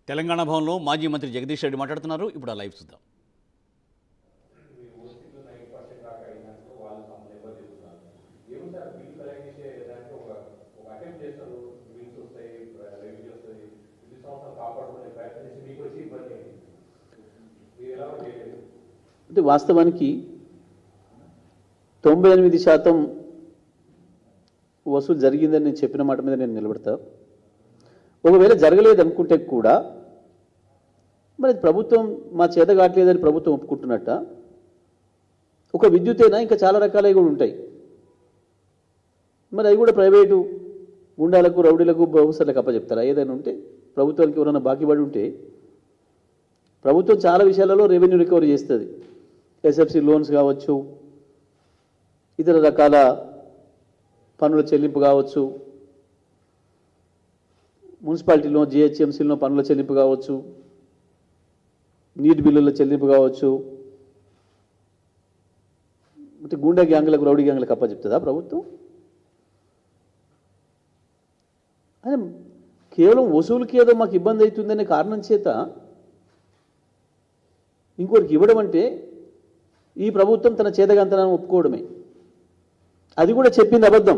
తెలంగాణ భవన్లో మాజీ మంత్రి జగదీష్ రెడ్డి మాట్లాడుతున్నారు. ఇప్పుడు ఆ లైవ్ చూద్దాం. అంటే వాస్తవానికి 98% వసూలు జరిగిందని నేను చెప్పిన మాట మీద నేను నిలబడతా. ఒకవేళ జరగలేదు అనుకుంటే కూడా మరి ప్రభుత్వం మా చేత కావట్లేదని ప్రభుత్వం ఒప్పుకుంటున్నట్ట. ఒక విద్యుతేనా ఇంకా చాలా రకాలవి కూడా ఉంటాయి. మరి అవి కూడా ప్రైవేటు గుండాలకు రౌడీలకు బహుశర్లకు అప్పచెప్తారా? ఏదైనా ఉంటే ప్రభుత్వానికి ఎవరైనా బాకీ పడి ఉంటే ప్రభుత్వం చాలా విషయాలలో రెవెన్యూ రికవరీ చేస్తుంది. ఎస్ఎఫ్సి లోన్స్ కావచ్చు, ఇతర రకాల పన్నుల చెల్లింపు కావచ్చు, మున్సిపాలిటీలో జిహెచ్ఎంసీలో పన్నుల చెల్లింపు కావచ్చు, నీటి బిల్లుల చెల్లింపు కావచ్చు. అంటే గుండా గ్యాంగులకు రౌడీ గ్యాంగులకు అప్పచెప్తుందా ప్రభుత్వం? అని కేవలం వసూలుకి ఏదో మాకు ఇబ్బంది అవుతుందనే కారణం చేత ఇంకోరికి ఇవ్వడం అంటే ఈ ప్రభుత్వం తన చేతగంతనాన్ని ఒప్పుకోవడమే. అది కూడా చెప్పింది అబద్ధం.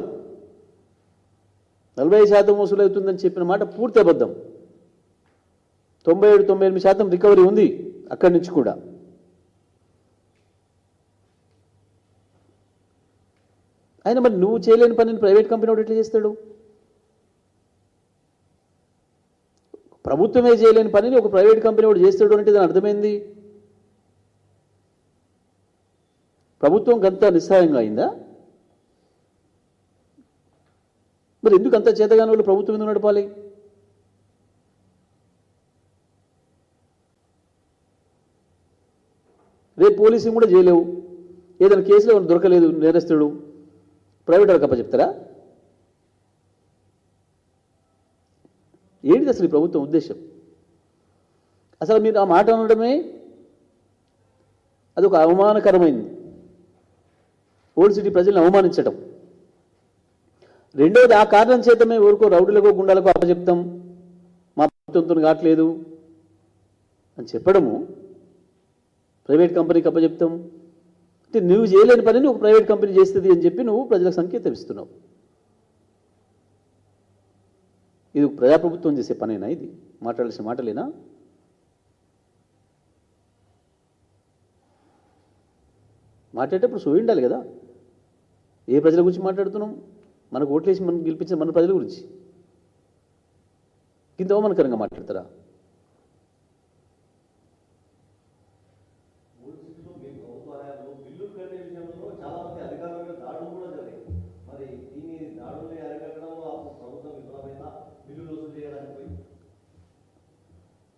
40% వసూలు అవుతుందని చెప్పిన మాట పూర్తి అబద్ధం. 97-98% రికవరీ ఉంది అక్కడి నుంచి కూడా. ఆయన మరి నువ్వు చేయలేని పనిని ప్రైవేట్ కంపెనీ వాడు ఎట్లా చేస్తాడు? ప్రభుత్వమే చేయలేని పనిని ఒక ప్రైవేట్ కంపెనీ వాడు చేస్తాడు అంటే దాని అర్థమైంది. ప్రభుత్వం అంతా నిస్సహాయంగా అయిందా? మరి ఎందుకు అంత చేతగాని వాళ్ళు ప్రభుత్వం ఎందుకు నడపాలి? రేపు పోలీసింగ్ కూడా చేయలేవు. ఏదైనా కేసులో ఎవరు దొరకలేదు నేరస్తుడు, ప్రైవేట్ వాళ్ళకి అప్పచెప్తారా? ఏంటిది అసలు ఈ ప్రభుత్వం ఉద్దేశం? అసలు మీరు ఆ మాట అనడమే అదొక అవమానకరమైంది. ఓల్డ్ సిటీ ప్రజల్ని అవమానించడం. రెండవది, ఆ కారణం చేత మేము ఎవరికో రౌడీలకో గుండాలకో అప్పచెప్తాం, మా ప్రభుత్వంతో కావట్లేదు అని చెప్పడము, ప్రైవేట్ కంపెనీకి అప్పచెప్తాం అంటే నువ్వు చేయలేని పనిని ఒక ప్రైవేట్ కంపెనీ చేస్తుంది అని చెప్పి నువ్వు ప్రజలకు సంకేతం ఇస్తున్నావు. ఇది ప్రజాప్రభుత్వం చేసే పనేనా? ఇది మాట్లాడాల్సిన మాటలేనా? మాట్లాడేటప్పుడు సోయి ఉండాలి కదా. ఏ ప్రజల గురించి మాట్లాడుతున్నాం? మనకు ఓట్లేసి మనం గెలిపించిన మన ప్రజల గురించి ఇంత అవమానకరంగా మాట్లాడతారా?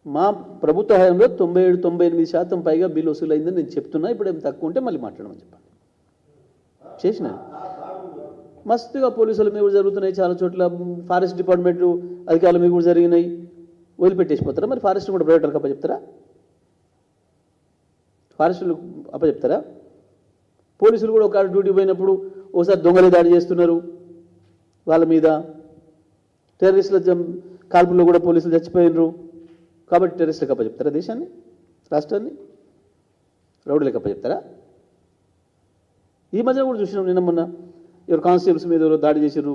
మా ప్రభుత్వ హయాంలో 97-98% పైగా బిల్లు వసూలైందని నేను చెప్తున్నా. ఇప్పుడు ఏం తక్కువ ఉంటే మళ్ళీ మాట్లాడమని చెప్పండి. చేసిన మస్తుగా పోలీసుల మీద కూడా జరుగుతున్నాయి, చాలా చోట్ల ఫారెస్ట్ డిపార్ట్మెంట్ అధికారుల మీద కూడా జరిగినాయి. వదిలిపెట్టేసిపోతారా? మరి ఫారెస్ట్ కూడా ప్రైవేట్ వాళ్ళకి అప్పచెప్తారా? ఫారెస్టులు అప్పచెప్తారా? పోలీసులు కూడా ఒక డ్యూటీ పోయినప్పుడు ఓసారి దొంగలే దాడి చేస్తున్నారు వాళ్ళ మీద. టెర్రరిస్టుల కాల్పుల్లో కూడా పోలీసులు చచ్చిపోయినరు కాబట్టి టెర్రరిస్టులకు అప్పచెప్తారా? దేశాన్ని, రాష్ట్రాన్ని రౌడీలకు అప్పచెప్తారా? ఈ మధ్యన కూడా చూసినాం, నిన్న మొన్న ఎవరు కానిస్టేబుల్స్ మీద ఎవరో దాడి చేసారు,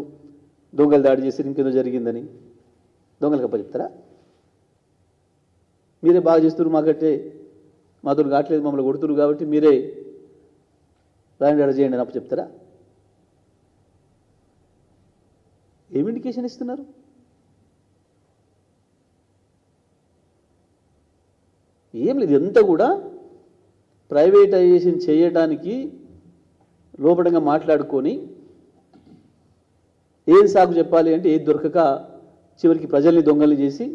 దొంగలు దాడి చేసి ఇంకేదో జరిగిందని. దొంగలకు అప్పచెప్తారా? మీరే బాగా చేస్తున్నారు, మాకంటే మాతో కావట్లేదు, మమ్మల్ని కొడుతున్నారు కాబట్టి మీరే రాయండి అడ చేయండి అని అప్పచెప్తారా? ఏమి ఇండికేషన్ ఇస్తున్నారు? ఏం లేదు. ఇదంతా కూడా ప్రైవేటైజేషన్ చేయడానికి లోపడంగా మాట్లాడుకొని ఏం సాగు చెప్పాలి అంటే ఏది దొరకక చివరికి ప్రజల్ని దొంగల్ని చేసి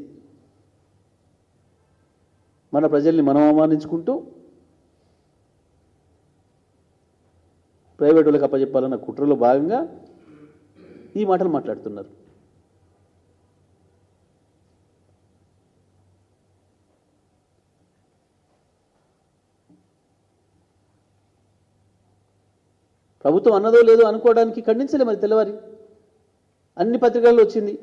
మన ప్రజల్ని మనం అవమానించుకుంటూ ప్రైవేట్ వాళ్ళకి అప్పచెప్పాలన్న కుట్రలో భాగంగా ఈ మాటలు మాట్లాడుతున్నారు. ప్రభుత్వం అన్నదో లేదో అనుకోవడానికి ఖండించలే మరి తెల్లవారి అన్ని పత్రికల్లో వచ్చింది.